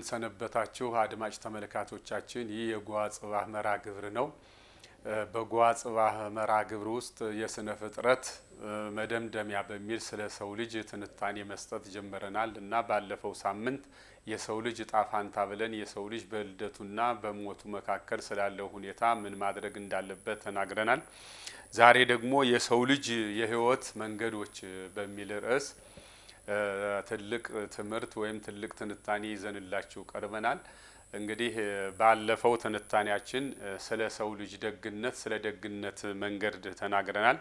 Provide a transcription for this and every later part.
እንደምን ሰነበታችሁ አድማጭ ተመልካቾቻችን። ይህ የጓ ጽባህ መርሃ ግብር ነው። በጓ ጽባህ መርሃ ግብር ውስጥ የስነ ፍጥረት መደምደሚያ በሚል ስለ ሰው ልጅ ትንታኔ መስጠት ጀምረናል እና ባለፈው ሳምንት የሰው ልጅ እጣ ፋንታ ብለን የሰው ልጅ በልደቱና በሞቱ መካከል ስላለው ሁኔታ ምን ማድረግ እንዳለበት ተናግረናል። ዛሬ ደግሞ የሰው ልጅ የህይወት መንገዶች በሚል ርዕስ ትልቅ ትምህርት ወይም ትልቅ ትንታኔ ይዘንላችሁ ቀርበናል። እንግዲህ ባለፈው ትንታኔያችን ስለ ሰው ልጅ ደግነት ስለ ደግነት መንገድ ተናግረናል።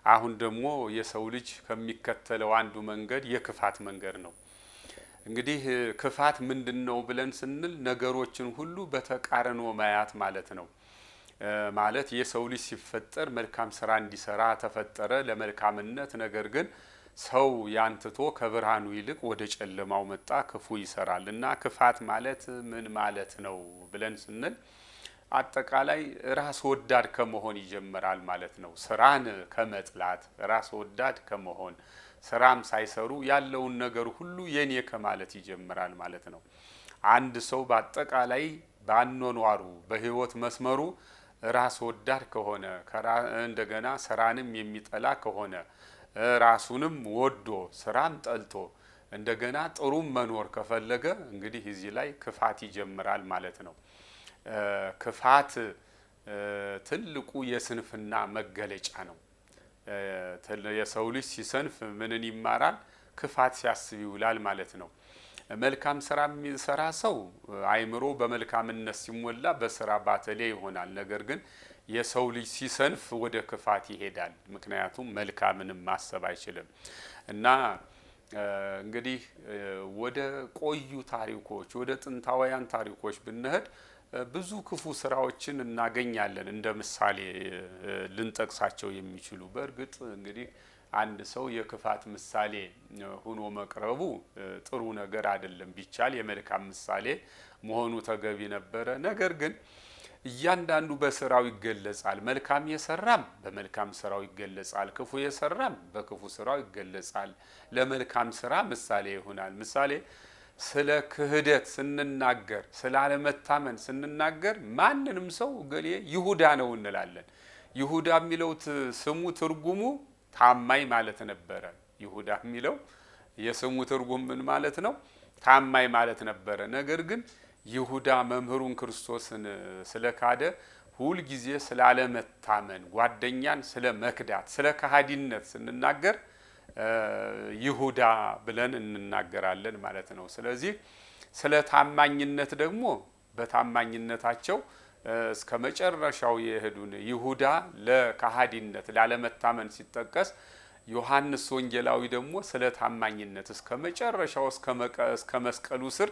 አሁን ደግሞ የሰው ልጅ ከሚከተለው አንዱ መንገድ የክፋት መንገድ ነው። እንግዲህ ክፋት ምንድነው ብለን ስንል ነገሮችን ሁሉ በተቃርኖ ማያት ማለት ነው። ማለት የሰው ልጅ ሲፈጠር መልካም ስራ እንዲሰራ ተፈጠረ ለመልካምነት። ነገር ግን ሰው ያንትቶ ከብርሃኑ ይልቅ ወደ ጨለማው መጣ፣ ክፉ ይሰራል እና ክፋት ማለት ምን ማለት ነው ብለን ስንል አጠቃላይ ራስ ወዳድ ከመሆን ይጀምራል ማለት ነው። ስራን ከመጥላት ራስ ወዳድ ከመሆን ስራም ሳይሰሩ ያለውን ነገር ሁሉ የኔ ከማለት ይጀምራል ማለት ነው። አንድ ሰው በአጠቃላይ ባኗኗሩ በህይወት መስመሩ ራስ ወዳድ ከሆነ እንደገና ስራንም የሚጠላ ከሆነ ራሱንም ወዶ ስራን ጠልቶ እንደገና ጥሩም መኖር ከፈለገ እንግዲህ እዚህ ላይ ክፋት ይጀምራል ማለት ነው። ክፋት ትልቁ የስንፍና መገለጫ ነው። የሰው ልጅ ሲሰንፍ ምንን ይማራል? ክፋት ሲያስብ ይውላል ማለት ነው። መልካም ስራ የሚሰራ ሰው አይምሮ በመልካምነት ሲሞላ በስራ ባተሌ ይሆናል። ነገር ግን የሰው ልጅ ሲሰንፍ ወደ ክፋት ይሄዳል። ምክንያቱም መልካምንም ማሰብ አይችልም እና እንግዲህ ወደ ቆዩ ታሪኮች ወደ ጥንታውያን ታሪኮች ብንሄድ ብዙ ክፉ ስራዎችን እናገኛለን እንደ ምሳሌ ልንጠቅሳቸው የሚችሉ። በእርግጥ እንግዲህ አንድ ሰው የክፋት ምሳሌ ሆኖ መቅረቡ ጥሩ ነገር አይደለም። ቢቻል የመልካም ምሳሌ መሆኑ ተገቢ ነበረ። ነገር ግን እያንዳንዱ በስራው ይገለጻል። መልካም የሰራም በመልካም ስራው ይገለጻል፣ ክፉ የሰራም በክፉ ስራው ይገለጻል። ለመልካም ስራ ምሳሌ ይሆናል። ምሳሌ ስለ ክህደት ስንናገር ስለ አለመታመን ስንናገር ማንንም ሰው ገሌ ይሁዳ ነው እንላለን። ይሁዳ የሚለው ስሙ ትርጉሙ ታማኝ ማለት ነበረ። ይሁዳ የሚለው የስሙ ትርጉም ምን ማለት ነው? ታማኝ ማለት ነበረ። ነገር ግን ይሁዳ መምህሩን ክርስቶስን ስለካደ ሁል ጊዜ ስላለመታመን ጓደኛን ስለ መክዳት ስለ ከሃዲነት ስንናገር ይሁዳ ብለን እንናገራለን ማለት ነው። ስለዚህ ስለ ታማኝነት ደግሞ በታማኝነታቸው እስከ መጨረሻው የሄዱን ይሁዳ ለከሃዲነት ላለመታመን ሲጠቀስ፣ ዮሐንስ ወንጌላዊ ደግሞ ስለ ታማኝነት እስከ መጨረሻው እስከ መስቀሉ ስር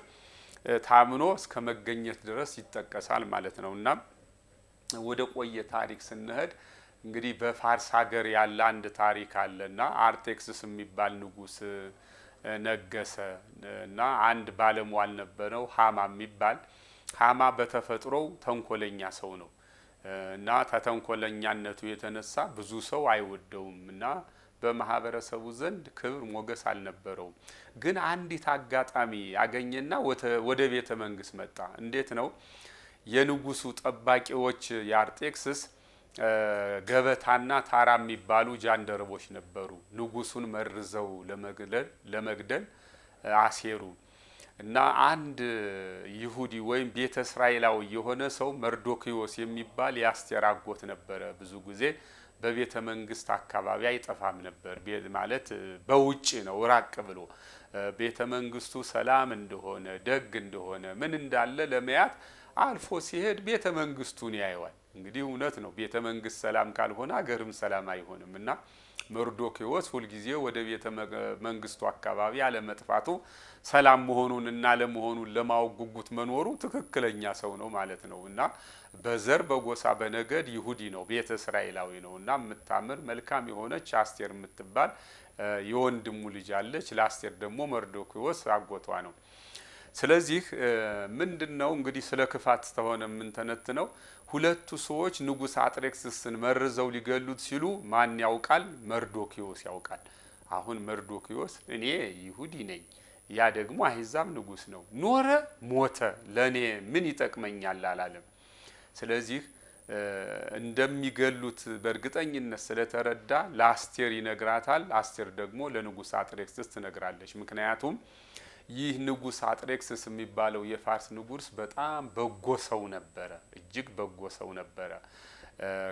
ታምኖ እስከ መገኘት ድረስ ይጠቀሳል ማለት ነው። እና ወደ ቆየ ታሪክ ስንሄድ እንግዲህ በፋርስ ሀገር ያለ አንድ ታሪክ አለና አርጤክስስ የሚባል ንጉስ ነገሰ እና አንድ ባለሟል ነበረው ሃማ የሚባል። ሃማ በተፈጥሮው ተንኮለኛ ሰው ነው እና ተተንኮለኛነቱ የተነሳ ብዙ ሰው አይወደውም እና በማህበረሰቡ ዘንድ ክብር ሞገስ አልነበረውም። ግን አንዲት አጋጣሚ ያገኘና ወደ ቤተ መንግስት መጣ። እንዴት ነው? የንጉሱ ጠባቂዎች የአርጤክስስ ገበታና ታራ የሚባሉ ጃንደረቦች ነበሩ። ንጉሱን መርዘው ለመግደል አሴሩ እና አንድ ይሁዲ ወይም ቤተ እስራኤላዊ የሆነ ሰው መርዶክዮስ የሚባል የአስቴር አጎት ነበረ። ብዙ ጊዜ በቤተ መንግስት አካባቢ አይጠፋም ነበር። ማለት በውጭ ነው ራቅ ብሎ ቤተ መንግስቱ ሰላም እንደሆነ ደግ እንደሆነ ምን እንዳለ ለማየት አልፎ ሲሄድ ቤተ መንግስቱን ያየዋል። እንግዲህ እውነት ነው፣ ቤተ መንግስት ሰላም ካልሆነ አገርም ሰላም አይሆንም እና መርዶክዮስ ሁልጊዜ ወደ ቤተ መንግስቱ አካባቢ አለመጥፋቱ ሰላም መሆኑን እና ለመሆኑን ለማወቅ ጉጉት መኖሩ ትክክለኛ ሰው ነው ማለት ነው። እና በዘር በጎሳ በነገድ ይሁዲ ነው፣ ቤተ እስራኤላዊ ነው እና የምታምር መልካም የሆነች አስቴር የምትባል የወንድሙ ልጅ አለች። ለአስቴር ደግሞ መርዶክዮስ አጎቷ ነው። ስለዚህ ምንድነው እንግዲህ ስለ ክፋት ተሆነ ምን ተነትነው ሁለቱ ሰዎች ንጉስ አርጤክስስን መርዘው ሊገሉት ሲሉ ማን ያውቃል? መርዶክዮስ ያውቃል። አሁን መርዶክዮስ እኔ ይሁዲ ነኝ ያ ደግሞ አሕዛብ ንጉስ ነው። ኖረ ሞተ ለኔ ምን ይጠቅመኛል አላለም። ስለዚህ እንደሚገሉት በእርግጠኝነት ስለተረዳ ለአስቴር ይነግራታል። አስቴር ደግሞ ለንጉስ አጥሬክስስ ትነግራለች። ምክንያቱም ይህ ንጉስ አጥሬክስስ የሚባለው የፋርስ ንጉስ በጣም በጎ ሰው ነበረ፣ እጅግ በጎ ሰው ነበረ።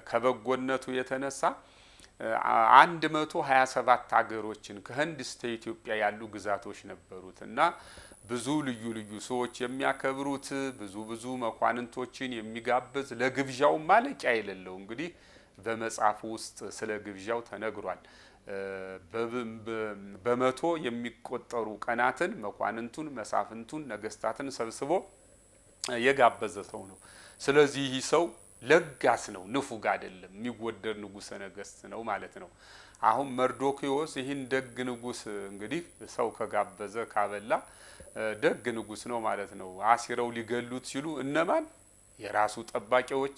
ከበጎነቱ የተነሳ 127 ሀገሮችን ከህንድ እስከ ኢትዮጵያ ያሉ ግዛቶች ነበሩት እና ብዙ ልዩ ልዩ ሰዎች የሚያከብሩት ብዙ መኳንንቶችን የሚጋብዝ ለግብዣው ማለቂያ የሌለው እንግዲህ በመጽሐፉ ውስጥ ስለ ግብዣው ተነግሯል። በመቶ የሚቆጠሩ ቀናትን መኳንንቱን፣ መሳፍንቱን፣ ነገስታትን ሰብስቦ የጋበዘ ሰው ነው። ስለዚህ ይህ ሰው ለጋስ ነው፣ ንፉግ አይደለም፣ የሚወደድ ንጉሰ ነገስት ነው ማለት ነው። አሁን መርዶክዮስ ይህን ደግ ንጉስ እንግዲህ ሰው ከጋበዘ ካበላ ደግ ንጉስ ነው ማለት ነው። አሲረው ሊገሉት ሲሉ እነማን? የራሱ ጠባቂዎች።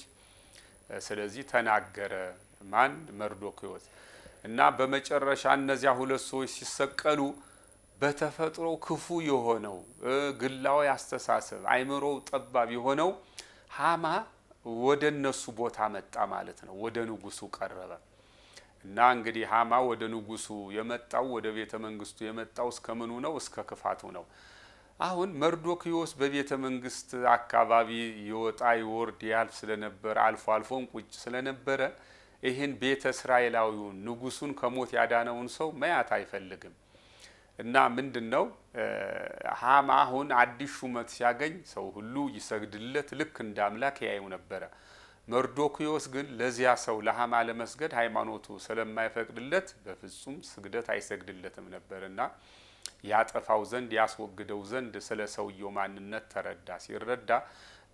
ስለዚህ ተናገረ ማን? መርዶክዮስ። እና በመጨረሻ እነዚያ ሁለት ሰዎች ሲሰቀሉ በተፈጥሮ ክፉ የሆነው ግላዊ አስተሳሰብ አይምሮው ጠባብ የሆነው ሃማ ወደ እነሱ ቦታ መጣ ማለት ነው። ወደ ንጉሱ ቀረበ እና እንግዲህ ሃማ ወደ ንጉሱ የመጣው ወደ ቤተ መንግስቱ የመጣው እስከምኑ ነው? እስከ ክፋቱ ነው። አሁን መርዶክዮስ በቤተ መንግስት አካባቢ ይወጣ ይወርድ ያልፍ ስለነበረ አልፎ አልፎም ቁጭ ስለነበረ ይህን ቤተ እስራኤላዊውን ንጉሱን ከሞት ያዳነውን ሰው ማያት አይፈልግም እና ምንድነው ሃማ አሁን አዲስ ሹመት ሲያገኝ ሰው ሁሉ ይሰግድለት ልክ እንደ አምላክ ያየው ነበረ። መርዶክዮስ ግን ለዚያ ሰው ለሃማ ለመስገድ ሃይማኖቱ ስለማይፈቅድለት በፍጹም ስግደት አይሰግድለትም ነበርና ያጠፋው ዘንድ ያስወግደው ዘንድ ስለ ሰውየው ማንነት ተረዳ። ሲረዳ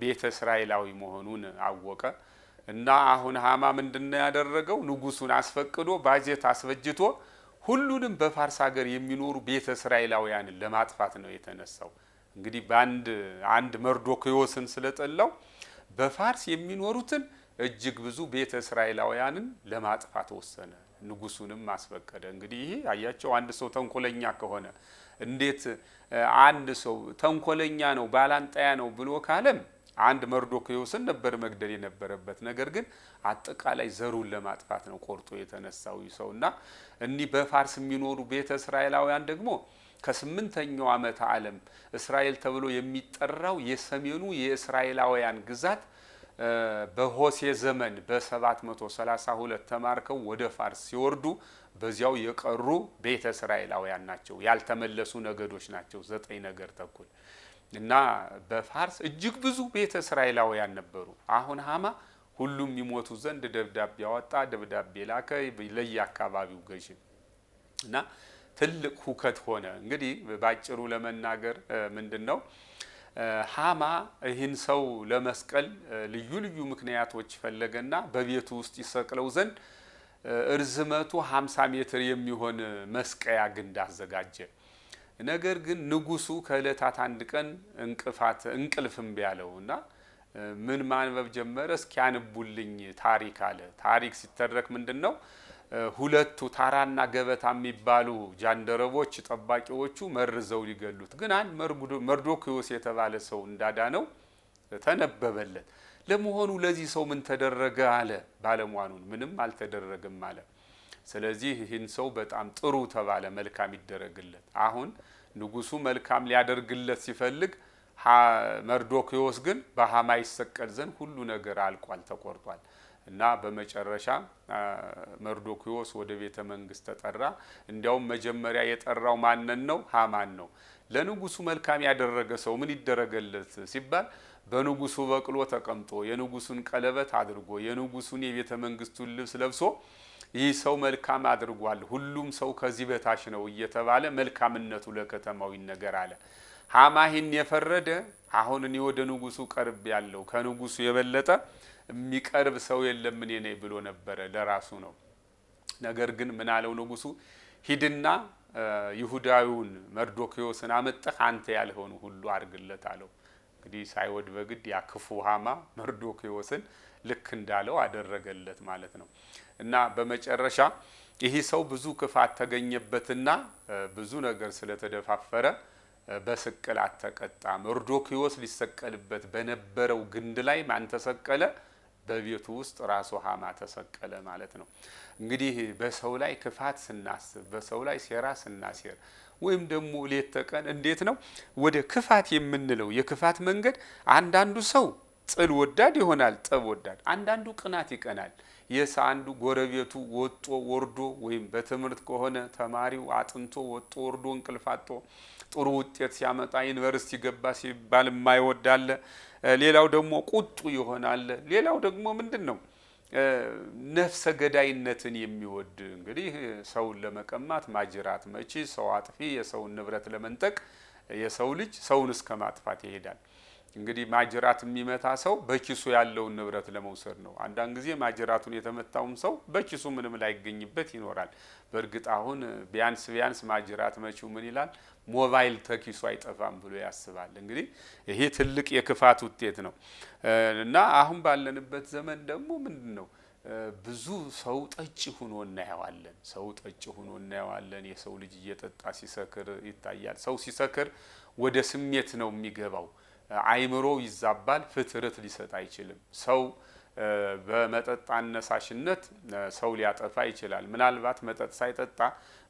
ቤተ እስራኤላዊ መሆኑን አወቀ እና አሁን ሃማ ምንድነው ያደረገው? ንጉሱን አስፈቅዶ ባጀት አስበጅቶ ሁሉንም በፋርስ ሀገር የሚኖሩ ቤተ እስራኤላውያንን ለማጥፋት ነው የተነሳው። እንግዲህ አንድ መርዶክዮስን ስለጠላው በፋርስ የሚኖሩትን እጅግ ብዙ ቤተ እስራኤላውያንን ለማጥፋት ወሰነ። ንጉሱንም አስፈቀደ። እንግዲህ ይሄ አያቸው አንድ ሰው ተንኮለኛ ከሆነ እንዴት አንድ ሰው ተንኮለኛ ነው ባላንጣያ ነው ብሎ ካለም አንድ መርዶክዮስን ነበር መግደል የነበረበት። ነገር ግን አጠቃላይ ዘሩን ለማጥፋት ነው ቆርጦ የተነሳው ሰውና እኒ በፋርስ የሚኖሩ ቤተ እስራኤላውያን ደግሞ ከ8ኛው ዓመተ ዓለም እስራኤል ተብሎ የሚጠራው የሰሜኑ የእስራኤላውያን ግዛት በሆሴ ዘመን በ732 ተማርከው ወደ ፋርስ ሲወርዱ በዚያው የቀሩ ቤተ እስራኤላውያን ናቸው። ያልተመለሱ ነገዶች ናቸው 9 ነገድ ተኩል እና በፋርስ እጅግ ብዙ ቤተ እስራኤላውያን ነበሩ። አሁን ሃማ ሁሉም ይሞቱ ዘንድ ደብዳቤ ያወጣ፣ ደብዳቤ ላከ ለየአካባቢው ገዥ እና ትልቅ ሁከት ሆነ። እንግዲህ ባጭሩ ለመናገር ምንድነው ሃማ ይህን ሰው ለመስቀል ልዩ ልዩ ምክንያቶች ፈለገና በቤቱ ውስጥ ይሰቅለው ዘንድ እርዝመቱ 50 ሜትር የሚሆን መስቀያ ግንድ አዘጋጀ። ነገር ግን ንጉሱ ከእለታት አንድ ቀን እንቅልፍም ቢያለውና ምን ማንበብ ጀመረ? እስኪ አንቡልኝ ታሪክ አለ። ታሪክ ሲተረክ ምንድነው ሁለቱ ታራና ገበታ የሚባሉ ጃንደረቦች ጠባቂዎቹ መርዘው ሊገሉት ግን አንድ መርዶክዮስ የተባለ ሰው እንዳዳነው ተነበበለት። ለመሆኑ ለዚህ ሰው ምን ተደረገ አለ ባለሟኑን። ምንም አልተደረገም አለ። ስለዚህ ይህን ሰው በጣም ጥሩ ተባለ፣ መልካም ይደረግለት። አሁን ንጉሱ መልካም ሊያደርግለት ሲፈልግ መርዶክዮስ ግን በሃማ ይሰቀል ዘንድ ሁሉ ነገር አልቋል፣ ተቆርጧል እና በመጨረሻ መርዶክዮስ ወደ ቤተ መንግስት ተጠራ። እንዲያውም መጀመሪያ የጠራው ማንን ነው? ሃማን ነው። ለንጉሱ መልካም ያደረገ ሰው ምን ይደረገለት ሲባል በንጉሱ በቅሎ ተቀምጦ የንጉሱን ቀለበት አድርጎ የንጉሱን የቤተ መንግስቱን ልብስ ለብሶ ይህ ሰው መልካም አድርጓል፣ ሁሉም ሰው ከዚህ በታች ነው እየተባለ መልካምነቱ ለከተማው ይነገር አለ። ሃማ ይህን የፈረደ አሁን እኔ ወደ ንጉሱ ቀርብ ያለው ከንጉሱ የበለጠ የሚቀርብ ሰው የለም እኔ ነኝ ብሎ ነበረ፣ ለራሱ ነው። ነገር ግን ምን አለው ንጉሱ? ሂድና ይሁዳዊውን መርዶክዮስን አመጣህ አንተ ያልሆነ ሁሉ አድርግለት አለው። እንግዲህ ሳይወድ በግድ ያ ክፉ ሃማ መርዶክዮስን ልክ እንዳለው አደረገለት ማለት ነው። እና በመጨረሻ ይህ ሰው ብዙ ክፋት ተገኘበትና ብዙ ነገር ስለተደፋፈረ በስቅላት ተቀጣ። መርዶክዮስ ሊሰቀልበት በነበረው ግንድ ላይ ማን ተሰቀለ? በቤቱ ውስጥ ራሱ ሃማ ተሰቀለ ማለት ነው። እንግዲህ በሰው ላይ ክፋት ስናስብ፣ በሰው ላይ ሴራ ስናሴር ወይም ደግሞ ሌት ተቀን እንዴት ነው ወደ ክፋት የምንለው የክፋት መንገድ? አንዳንዱ ሰው ጥል ወዳድ ይሆናል፣ ጠብ ወዳድ። አንዳንዱ ቅናት ይቀናል። አንዱ ጎረቤቱ ወጦ ወርዶ ወይም በትምህርት ከሆነ ተማሪው አጥንቶ ወጦ ወርዶ እንቅልፍ አጥቶ ጥሩ ውጤት ሲያመጣ ዩኒቨርሲቲ ገባ ሲባል የማይወድ አለ። ሌላው ደግሞ ቁጡ ይሆናል። ሌላው ደግሞ ምንድነው ነፍሰ ገዳይነትን የሚወድ እንግዲህ ሰውን ለመቀማት ማጅራት መቺ፣ ሰው አጥፊ፣ የሰውን ንብረት ለመንጠቅ የሰው ልጅ ሰውን እስከ ማጥፋት ይሄዳል። እንግዲህ ማጅራት የሚመታ ሰው በኪሱ ያለውን ንብረት ለመውሰድ ነው። አንዳንድ ጊዜ ማጅራቱን የተመታውም ሰው በኪሱ ምንም ላይገኝበት ይኖራል። በእርግጥ አሁን ቢያንስ ማጅራት መቺው ምን ይላል? ሞባይል ተኪሱ አይጠፋም ብሎ ያስባል። እንግዲህ ይሄ ትልቅ የክፋት ውጤት ነው እና አሁን ባለንበት ዘመን ደግሞ ምንድነው ብዙ ሰው ጠጭ ሆኖ እናየዋለን። ሰው ጠጭ ሆኖ እናየዋለን። የሰው ልጅ እየጠጣ ሲሰክር ይታያል። ሰው ሲሰክር ወደ ስሜት ነው የሚገባው። አይምሮ ይዛባል። ፍትርት ሊሰጥ አይችልም። ሰው በመጠጥ አነሳሽነት ሰው ሊያጠፋ ይችላል። ምናልባት መጠጥ ሳይጠጣ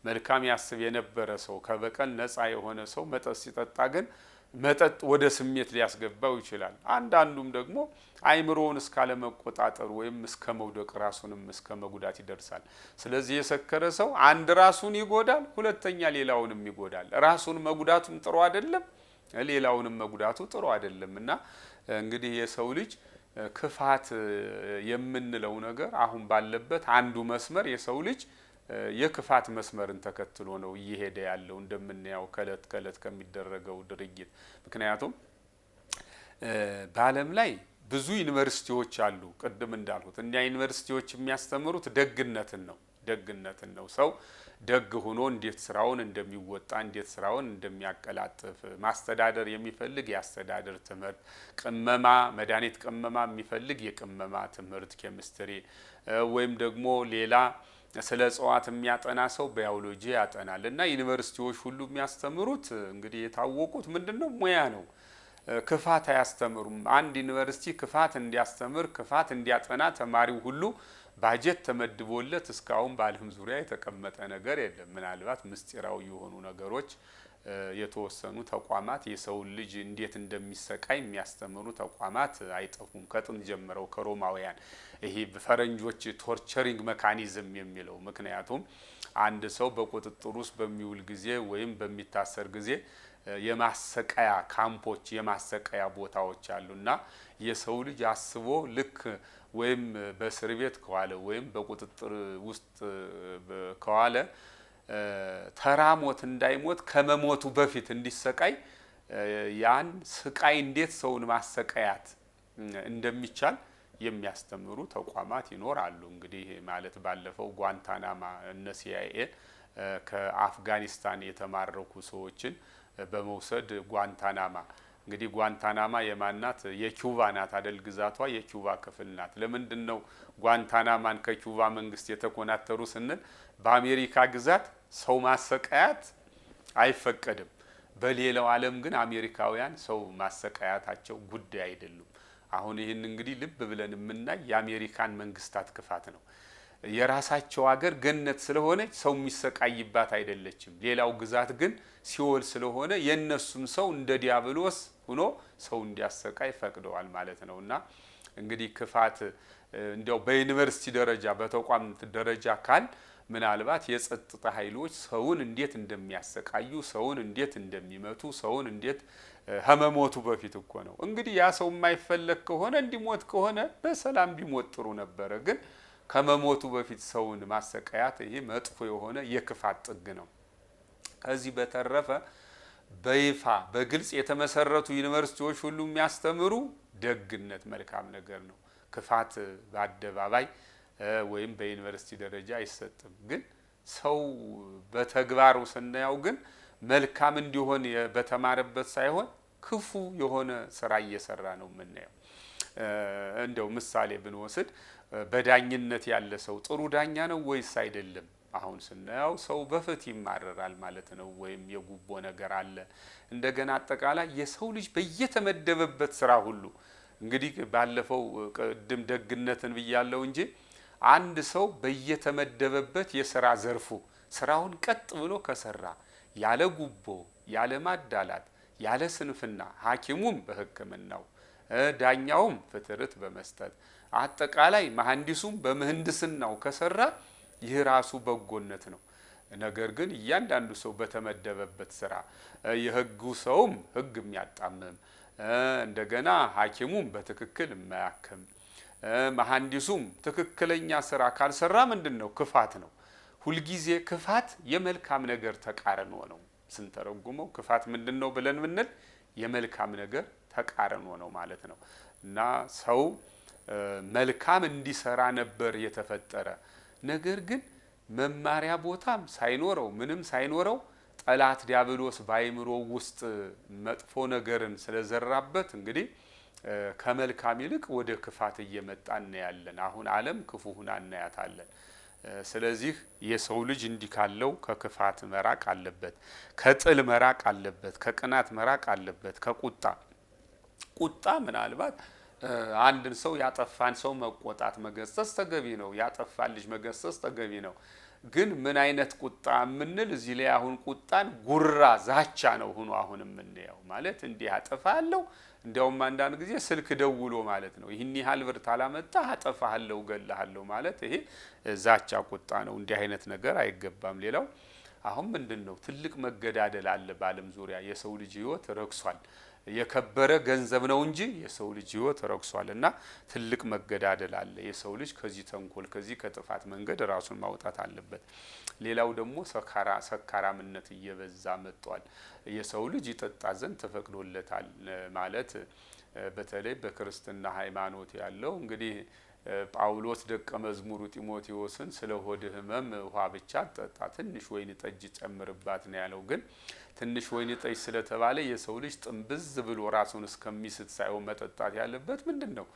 መልካም ያስብ የነበረ ሰው ከበቀል ነፃ የሆነ ሰው መጠጥ ሲጠጣ ግን መጠጥ ወደ ስሜት ሊያስገባው ይችላል። አንዳንዱም ደግሞ አይምሮውን እስካለ መቆጣጠር ወይም እስከ መውደቅ ራሱንም እስከ መጉዳት ይደርሳል። ስለዚህ የሰከረ ሰው አንድ ራሱን ይጎዳል፣ ሁለተኛ ሌላውንም ይጎዳል። ራሱን መጉዳቱም ጥሩ አይደለም፣ ሌላውንም መጉዳቱ ጥሩ አይደለም እና እንግዲህ የሰው ልጅ ክፋት የምንለው ነገር አሁን ባለበት አንዱ መስመር የሰው ልጅ የክፋት መስመርን ተከትሎ ነው እየሄደ ያለው እንደምናየው ከለት ከለት ከሚደረገው ድርጊት። ምክንያቱም በዓለም ላይ ብዙ ዩኒቨርሲቲዎች አሉ። ቅድም እንዳልኩት እኛ ዩኒቨርሲቲዎች የሚያስተምሩት ደግነትን ነው። ሰው ደግ ሆኖ እንዴት ስራውን እንደሚወጣ እንዴት ስራውን እንደሚያቀላጥፍ ማስተዳደር የሚፈልግ የአስተዳደር ትምህርት፣ ቅመማ መድኃኒት ቅመማ የሚፈልግ የቅመማ ትምህርት ኬሚስትሪ፣ ወይም ደግሞ ሌላ ስለ እጽዋት የሚያጠና ሰው ባዮሎጂ ያጠናል እና ዩኒቨርሲቲዎች ሁሉ የሚያስተምሩት እንግዲህ የታወቁት ምንድነው ሙያ ነው። ክፋት አያስተምሩም። አንድ ዩኒቨርሲቲ ክፋት እንዲያስተምር ክፋት እንዲያጠና ተማሪው ሁሉ ባጀት ተመድቦለት እስካሁን በዓለም ዙሪያ የተቀመጠ ነገር የለም። ምናልባት ምስጢራዊ የሆኑ ነገሮች የተወሰኑ ተቋማት የሰውን ልጅ እንዴት እንደሚሰቃይ የሚያስተምሩ ተቋማት አይጠፉም። ከጥንት ጀምረው ከሮማውያን ይሄ በፈረንጆች ቶርቸሪንግ ሜካኒዝም የሚለው ምክንያቱም አንድ ሰው በቁጥጥር ውስጥ በሚውል ጊዜ ወይም በሚታሰር ጊዜ የማሰቃያ ካምፖች የማሰቃያ ቦታዎች አሉና የሰው ልጅ አስቦ ልክ ወይም በእስር ቤት ከዋለ ወይም በቁጥጥር ውስጥ ከዋለ ተራሞት እንዳይሞት ከመሞቱ በፊት እንዲሰቃይ ያን ስቃይ እንዴት ሰውን ማሰቃያት እንደሚቻል የሚያስተምሩ ተቋማት ይኖራሉ። እንግዲህ ማለት ባለፈው ጓንታናማ እነ ሲአይኤ ከአፍጋኒስታን የተማረኩ ሰዎችን በመውሰድ ጓንታናማ እንግዲህ ጓንታናማ የማናት የኪዩባ ናት አይደል? ግዛቷ የኪዩባ ክፍል ናት። ለምንድነው ጓንታናማን ከኪዩባ መንግስት የተኮናተሩ ስንል በአሜሪካ ግዛት ሰው ማሰቃያት አይፈቀድም። በሌላው ዓለም ግን አሜሪካውያን ሰው ማሰቃያታቸው ጉዳይ አይደሉም። አሁን ይህን እንግዲህ ልብ ብለን የምናይ የአሜሪካን መንግስታት ክፋት ነው። የራሳቸው ሀገር ገነት ስለሆነች ሰው የሚሰቃይባት አይደለችም። ሌላው ግዛት ግን ሲኦል ስለሆነ የነሱም ሰው እንደ ዲያብሎስ ሆኖ ሰው እንዲያሰቃይ ፈቅደዋል ማለት ነውና እንግዲህ ክፋት እንዲያው በዩኒቨርሲቲ ደረጃ በተቋም ደረጃ ካል ምናልባት የጸጥታ ኃይሎች ሰውን እንዴት እንደሚያሰቃዩ ሰውን እንዴት እንደሚመቱ ሰውን እንዴት ህመሞቱ በፊት እኮ ነው እንግዲህ ያ ሰው የማይፈለግ ከሆነ እንዲሞት ከሆነ በሰላም ቢሞት ጥሩ ነበረ። ግን ከመሞቱ በፊት ሰውን ማሰቃያት ይሄ መጥፎ የሆነ የክፋት ጥግ ነው። ከዚህ በተረፈ በይፋ በግልጽ የተመሰረቱ ዩኒቨርሲቲዎች ሁሉ የሚያስተምሩ ደግነት መልካም ነገር ነው። ክፋት በአደባባይ ወይም በዩኒቨርሲቲ ደረጃ አይሰጥም። ግን ሰው በተግባሩ ስናየው ግን መልካም እንዲሆን በተማረበት ሳይሆን ክፉ የሆነ ስራ እየሰራ ነው የምናየው። እንደው ምሳሌ ብንወስድ በዳኝነት ያለ ሰው ጥሩ ዳኛ ነው ወይስ አይደለም? አሁን ስናየው ሰው በፍትህ ይማረራል ማለት ነው፣ ወይም የጉቦ ነገር አለ። እንደገና አጠቃላይ የሰው ልጅ በየተመደበበት ስራ ሁሉ እንግዲህ ባለፈው ቅድም ደግነትን ብያለሁ እንጂ አንድ ሰው በየተመደበበት የሥራ ዘርፉ ስራውን ቀጥ ብሎ ከሰራ ያለ ጉቦ፣ ያለ ማዳላት፣ ያለ ስንፍና ሐኪሙም በሕክምናው ዳኛውም ፍትርት በመስጠት አጠቃላይ መሐንዲሱም በምህንድስናው ከሰራ ይህ ራሱ በጎነት ነው። ነገር ግን እያንዳንዱ ሰው በተመደበበት ስራ የህጉ ሰውም ህግ የሚያጣምም እንደገና ሐኪሙም በትክክል የማያክም መሐንዲሱም ትክክለኛ ስራ ካልሰራ ምንድነው? ክፋት ነው። ሁልጊዜ ክፋት የመልካም ነገር ተቃርኖ ነው። ስንተረጉመው ክፋት ምንድነው ብለን ብንል የመልካም ነገር ተቃርኖ ነው ማለት ነው። እና ሰው መልካም እንዲሰራ ነበር የተፈጠረ። ነገር ግን መማሪያ ቦታም ሳይኖረው ምንም ሳይኖረው ጠላት ዲያብሎስ ባይምሮ ውስጥ መጥፎ ነገርን ስለዘራበት እንግዲህ ከመልካም ይልቅ ወደ ክፋት እየመጣን ያለን አሁን ዓለም ክፉ ሆና እናያታለን። ስለዚህ የሰው ልጅ እንዲህ ካለው ከክፋት መራቅ አለበት፣ ከጥል መራቅ አለበት፣ ከቅናት መራቅ አለበት፣ ቁጣ ምናልባት አንድን ሰው ያጠፋን ሰው መቆጣት መገሰጽ ተገቢ ነው። ያጠፋን ልጅ መገሰጽ ተገቢ ነው። ግን ምን አይነት ቁጣ ምንል እዚህ ላይ አሁን ቁጣን ጉራ ዛቻ ነው ሆኖ አሁን የምንየው ማለት እንዲህ አጠፋለሁ እንዲያውም አንዳንድ ጊዜ ስልክ ደውሎ ማለት ነው ይህን ያህል ብር ታላመጣ አጠፋለሁ ገለሃለሁ ማለት ይሄ ዛቻ ቁጣ ነው። እንዲህ አይነት ነገር አይገባም። ሌላው አሁን ምንድነው ትልቅ መገዳደል አለ በዓለም ዙሪያ። የሰው ልጅ ህይወት ረክሷል። የከበረ ገንዘብ ነው እንጂ የሰው ልጅ ህይወት ረክሷልና ትልቅ መገዳደል አለ። የሰው ልጅ ከዚህ ተንኮል ከዚህ ከጥፋት መንገድ ራሱን ማውጣት አለበት። ሌላው ደግሞ ሰካራምነት እየበዛ መጥቷል። የሰው ልጅ ይጠጣ ዘንድ ተፈቅዶለታል ማለት በተለይ በክርስትና ሃይማኖት ያለው እንግዲህ ጳውሎስ ደቀ መዝሙሩ ጢሞቴዎስን ስለ ሆድ ህመም ውሃ ብቻ ጠጣ ትንሽ ወይን ጠጅ ጨምርባት ነው ያለው። ግን ትንሽ ወይን ጠጅ ስለተባለ የሰው ልጅ ጥንብዝ ብሎ ራሱን እስከሚስት ሳይሆን መጠጣት ያለበት ምንድነው?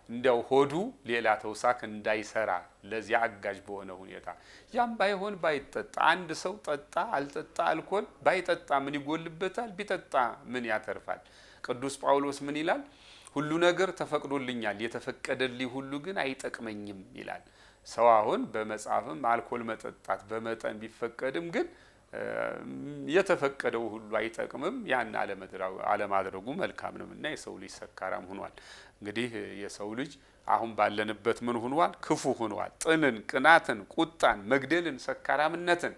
እንዲያው ሆዱ ሌላ ተውሳክ እንዳይሰራ ለዚያ አጋዥ በሆነ ሁኔታ ያም ባይሆን ባይጠጣ አንድ ሰው ጠጣ አልጠጣ አልኮል ባይጠጣ ምን ይጎልበታል? ቢጠጣ ምን ያተርፋል? ቅዱስ ጳውሎስ ምን ይላል? ሁሉ ነገር ተፈቅዶልኛል የተፈቀደልኝ ሁሉ ግን አይጠቅመኝም ይላል። ሰው አሁን በመጽሐፍም አልኮል መጠጣት በመጠን ቢፈቀድም ግን የተፈቀደው ሁሉ አይጠቅምም። ያን አለማድረጉ መልካም ነውና የሰው ልጅ ሰካራም ሆኗል። እንግዲህ የሰው ልጅ አሁን ባለንበት ምን ሆኗል? ክፉ ሆኗል። ጥንን፣ ቅናትን፣ ቁጣን፣ መግደልን፣ ሰካራምነትን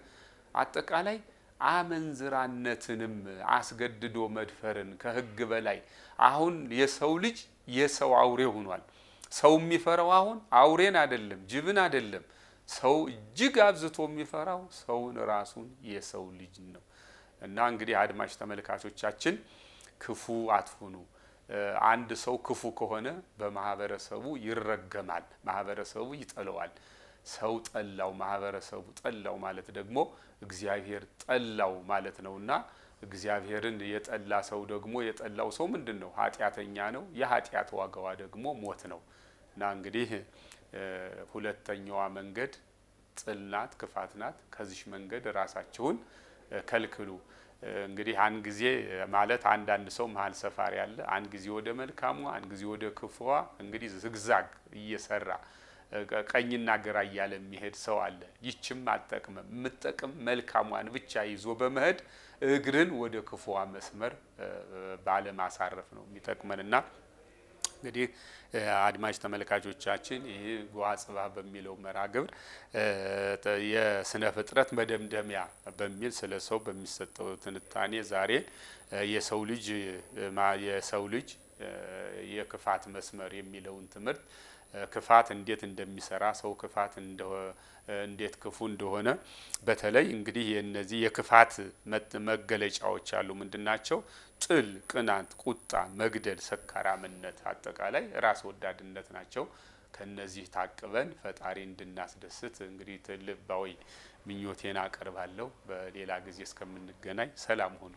አጠቃላይ አመንዝራነትንም አስገድዶ መድፈርን ከህግ በላይ አሁን የሰው ልጅ የሰው አውሬ ሆኗል። ሰው የሚፈራው አሁን አውሬን አይደለም ጅብን አይደለም። ሰው እጅግ አብዝቶ የሚፈራው ሰውን ራሱን የሰው ልጅ ነው። እና እንግዲህ አድማጭ ተመልካቾቻችን ክፉ አትሁኑ። አንድ ሰው ክፉ ከሆነ በማህበረሰቡ ይረገማል፣ ማህበረሰቡ ይጠላዋል። ሰው ጠላው ማህበረሰቡ ጠላው ማለት ደግሞ እግዚአብሔር ጠላው ማለት ነውና እግዚአብሔርን የጠላ ሰው ደግሞ የጠላው ሰው ምንድነው? ኃጢአተኛ ነው። የኃጢአት ዋጋዋ ደግሞ ሞት ነው። እና እንግዲህ ሁለተኛዋ መንገድ ጥል ናት፣ ክፋት ናት። ከዚህ መንገድ ራሳችሁን ከልክሉ። እንግዲህ አንድ ጊዜ ማለት አንዳንድ ሰው መሀል ሰፋሪ ያለ አንድ ጊዜ ወደ መልካሙ አንድ ጊዜ ወደ ክፉዋ እንግዲህ ዝግዛግ እየሰራ ቀኝና ግራ እያለ የሚሄድ ሰው አለ። ይችም አትጠቅምም። የምትጠቅም መልካሟን ብቻ ይዞ በመሄድ እግርን ወደ ክፉዋ መስመር ባለማሳረፍ ነው የሚጠቅመንና እንግዲህ አድማጭ ተመልካቾቻችን ይህ ጓጽባህ በሚለው መርሐ ግብር የስነ ፍጥረት መደምደሚያ በሚል ስለ ሰው በሚሰጠው ትንታኔ ዛሬ የሰው ልጅ የክፋት መስመር የሚለውን ትምህርት ክፋት እንዴት እንደሚሰራ ሰው ክፋት እንዴት ክፉ እንደሆነ በተለይ እንግዲህ የነዚህ የክፋት መገለጫዎች አሉ። ምንድናቸው? ጥል፣ ቅናት፣ ቁጣ፣ መግደል፣ ሰካራምነት አጠቃላይ ራስ ወዳድነት ናቸው። ከነዚህ ታቅበን ፈጣሪ እንድናስደስት እንግዲህ ልባዊ ምኞቴን አቀርባለሁ። በሌላ ጊዜ እስከምንገናኝ ሰላም ሁኑ።